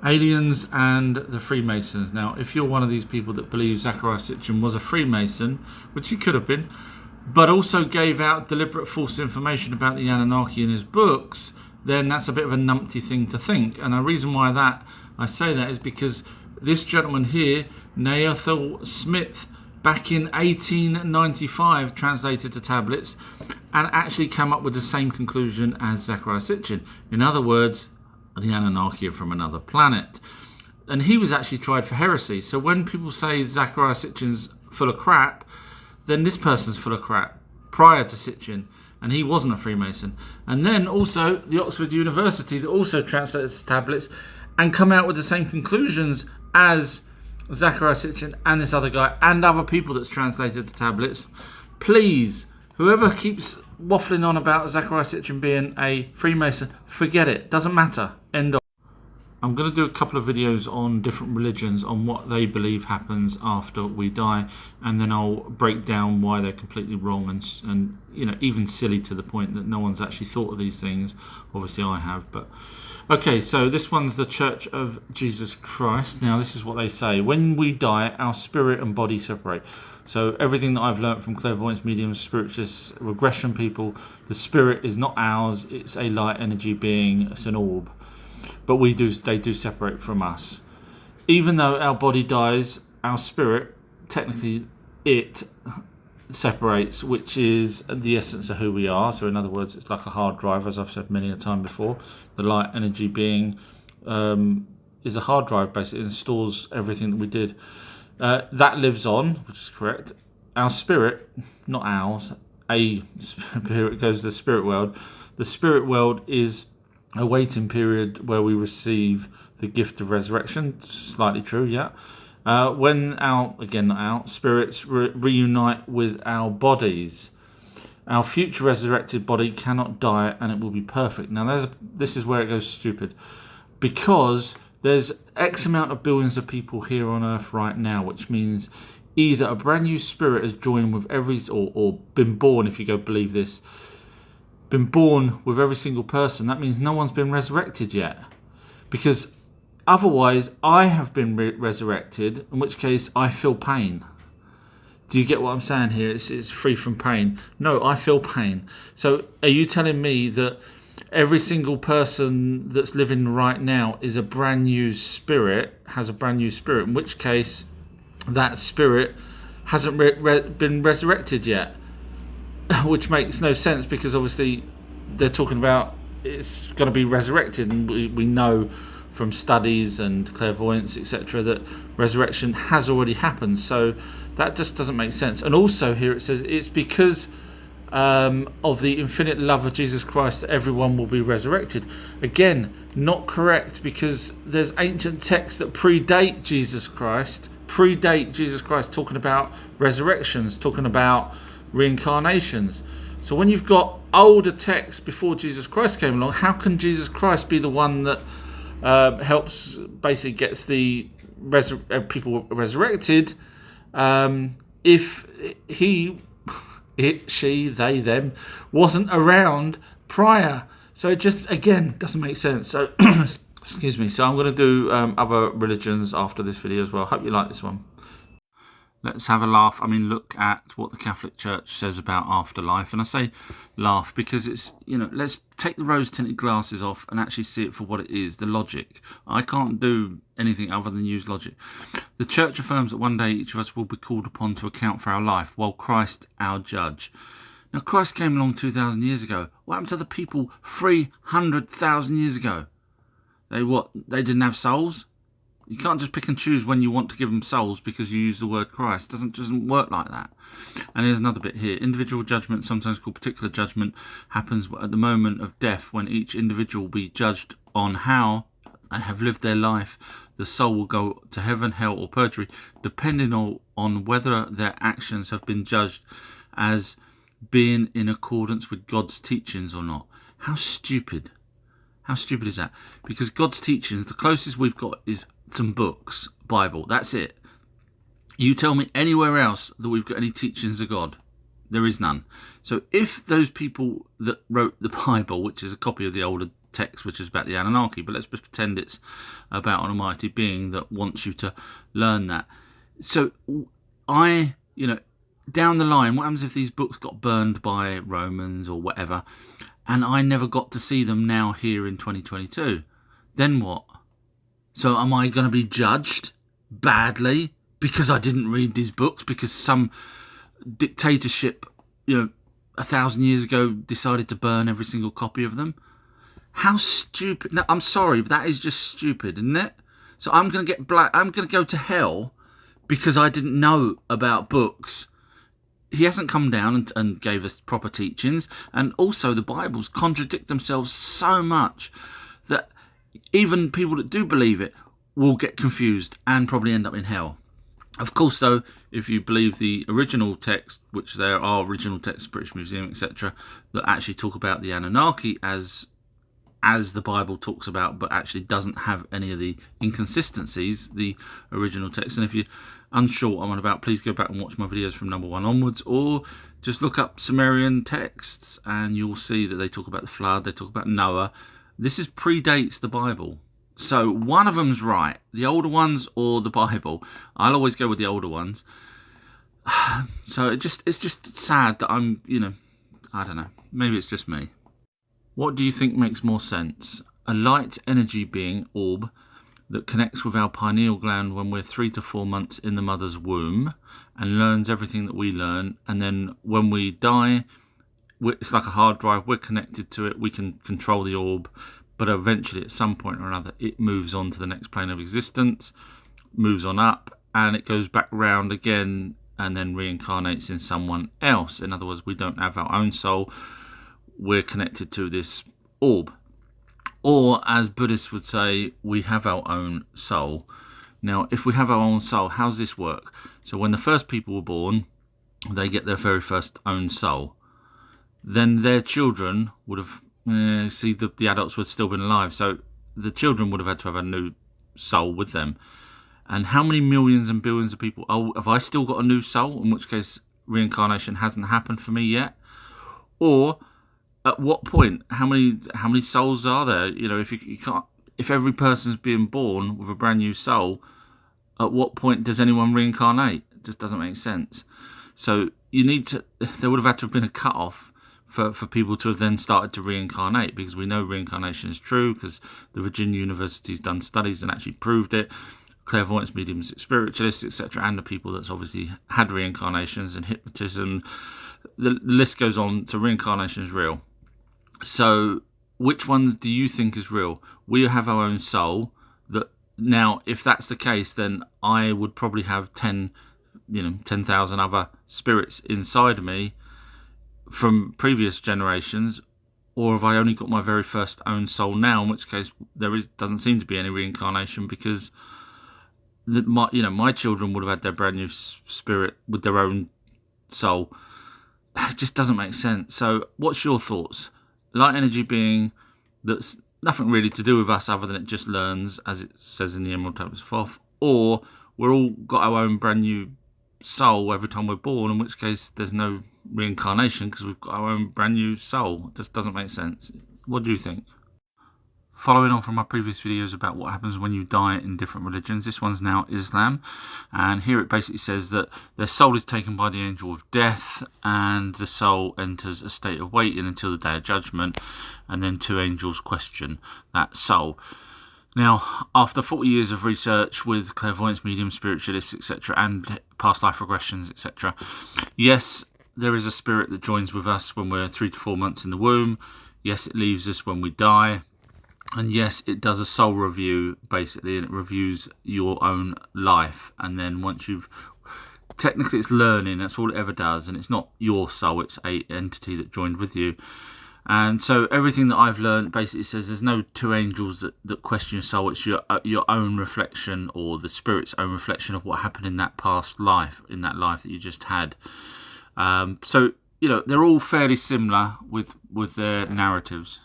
Aliens and the Freemasons. Now, if you're one of these people that believes Zecharia Sitchin was a Freemason, which he could have been, but also gave out deliberate false information about the Anunnaki in his books, then that's a bit of a numpty thing to think. And the reason why I say that is because this gentleman here, Nathaniel Smith, back in 1895 translated the tablets and actually came up with the same conclusion as Zecharia Sitchin. In other words, the Anunnaki are from another planet. And he was actually tried for heresy. So when people say Zecharia Sitchin's full of crap, then this person's full of crap prior to Sitchin, and he wasn't a Freemason. And then also the Oxford University that also translates tablets and come out with the same conclusions as Zecharia Sitchin and this other guy and other people that's translated the tablets. Please, whoever keeps waffling on about Zecharia Sitchin being a Freemason, forget it. Doesn't matter. End of. I'm going to do a couple of videos on different religions, on what they believe happens after we die, and then I'll break down why they're completely wrong and you know, even silly to the point that no one's actually thought of these things. Obviously I have, but okay, so this one's the Church of Jesus Christ. Now this is what they say: when we die, our spirit and body separate. So everything that I've learned from clairvoyance, mediums, spiritualists, regression people, the spirit is not ours, it's a light energy being, it's an orb. But they do separate from us. Even though our body dies, our spirit, technically it separates, which is the essence of who we are. So in other words, it's like a hard drive, as I've said many a time before. The light energy being is a hard drive, basically, and stores everything that we did. That lives on, which is correct. Our spirit, not ours, a spirit goes to the spirit world. The spirit world is a waiting period where we receive the gift of resurrection. Slightly true, yeah. When our spirits reunite with our bodies, our future resurrected body cannot die and it will be perfect. Now, this is where it goes stupid, because there's X amount of billions of people here on Earth right now, which means either a brand new spirit has joined with or been born, if you go believe this, been born with every single person. That means no one's been resurrected yet, because otherwise I have been resurrected, in which case I feel pain. Do you get what I'm saying here? It's free from pain. No, I feel pain. So are you telling me that every single person that's living right now is a brand new spirit, has a brand new spirit, in which case that spirit hasn't been resurrected yet? Which makes no sense, because obviously they're talking about it's going to be resurrected, and we know from studies and clairvoyance, etc., that resurrection has already happened. So that just doesn't make sense. And also here it says it's because of the infinite love of Jesus Christ that everyone will be resurrected. Again, not correct, because there's ancient texts that predate Jesus Christ, talking about resurrections, talking about reincarnations. So when you've got older texts before Jesus Christ came along, how can Jesus Christ be the one that helps, basically gets the people resurrected, if he, it, she, they, them wasn't around prior? So it just, again, doesn't make sense. So excuse me. So I'm going to do other religions after this video as well. Hope you like this one. Let's have a laugh. I mean, look at what the Catholic Church says about afterlife. And I say laugh because it's, you know, let's take the rose-tinted glasses off and actually see it for what it is, the logic. I can't do anything other than use logic. The Church affirms that one day each of us will be called upon to account for our life, while Christ, our judge. Now, Christ came along 2,000 years ago. What happened to the people 300,000 years ago? They didn't have souls? You can't just pick and choose when you want to give them souls because you use the word Christ. It doesn't work like that. And here's another bit here. Individual judgment, sometimes called particular judgment, happens at the moment of death, when each individual will be judged on how they have lived their life. The soul will go to heaven, hell, or purgatory, depending on whether their actions have been judged as being in accordance with God's teachings or not. How stupid. How stupid is that? Because God's teachings, the closest we've got is some books, Bible, that's it. You tell me anywhere else that we've got any teachings of God. There is none. So if those people that wrote the Bible, which is a copy of the Old text which is about the Anunnaki, but let's pretend it's about an almighty being that wants you to learn that. So down the line, what happens if these books got burned by Romans or whatever, and I never got to see them now here in 2022? Then what? So am I going to be judged badly because I didn't read these books, because some dictatorship, 1,000 years ago decided to burn every single copy of them? How stupid. No, I'm sorry, but that is just stupid, isn't it? So I'm going to I'm going to go to hell because I didn't know about books. He hasn't come down and gave us proper teachings. And also the Bibles contradict themselves so much that even people that do believe it will get confused and probably end up in hell. Of course, though, if you believe the original text, which there are original texts, British Museum, etc., that actually talk about the Anunnaki as the Bible talks about, but actually doesn't have any of the inconsistencies, the original text. And if you're unsure what I'm on about, please go back and watch my videos from number 1 onwards, or just look up Sumerian texts and you'll see that they talk about the flood, they talk about Noah. This predates the Bible. So one of them's right, the older ones or the Bible. I'll always go with the older ones. So it's just sad that I'm, I don't know, maybe it's just me. What do you think makes more sense? A light energy being, orb, that connects with our pineal gland when we're 3 to 4 months in the mother's womb and learns everything that we learn, and then when we die, it's like a hard drive, we're connected to it, we can control the orb, but eventually at some point or another it moves on to the next plane of existence, moves on up, and it goes back round again and then reincarnates in someone else. In other words, we don't have our own soul, we're connected to this orb. Or, as Buddhists would say, we have our own soul. Now, if we have our own soul, how does this work? So when the first people were born, they get their very first own soul. Then their children would have, the adults would have still been alive. So the children would have had to have a new soul with them. And how many millions and billions of people, have I still got a new soul? In which case, reincarnation hasn't happened for me yet. Or, at what point? How many souls are there? If every person's being born with a brand new soul, at what point does anyone reincarnate? It just doesn't make sense. So there would have had to have been a cut-off for people to have then started to reincarnate, because we know reincarnation is true, because the Virginia University's done studies and actually proved it. Clairvoyants, mediums, spiritualists, etc., and the people that's obviously had reincarnations and hypnotism. The list goes on. So reincarnation is real. So which ones do you think is real? We have our own soul. Now, if that's the case, then I would probably have 10,000 other spirits inside of me from previous generations. Or have I only got my very first own soul now? In which case, doesn't seem to be any reincarnation, because my children would have had their brand new spirit with their own soul. It just doesn't make sense. So, what's your thoughts? Light energy being that's nothing really to do with us other than it just learns, as it says in the Emerald Tablets of Thoth, or we're all got our own brand new soul every time we're born, in which case there's no reincarnation because we've got our own brand new soul. It just doesn't make sense. What do you think? Following on from my previous videos about what happens when you die in different religions, this one's now Islam, and here it basically says that their soul is taken by the angel of death, and the soul enters a state of waiting until the day of judgment, and then 2 angels question that soul. Now, after 40 years of research with clairvoyants, mediums, spiritualists, etc., and past life regressions, etc., yes, there is a spirit that joins with us when we're 3 to 4 months in the womb. Yes, it leaves us when we die. And yes, it does a soul review, basically, and it reviews your own life. And then once technically it's learning, that's all it ever does. And it's not your soul, it's an entity that joined with you. And so everything that I've learned basically says there's no 2 angels that question your soul. It's your own reflection, or the spirit's own reflection of what happened in that past life, in that life that you just had. So, they're all fairly similar with their narratives.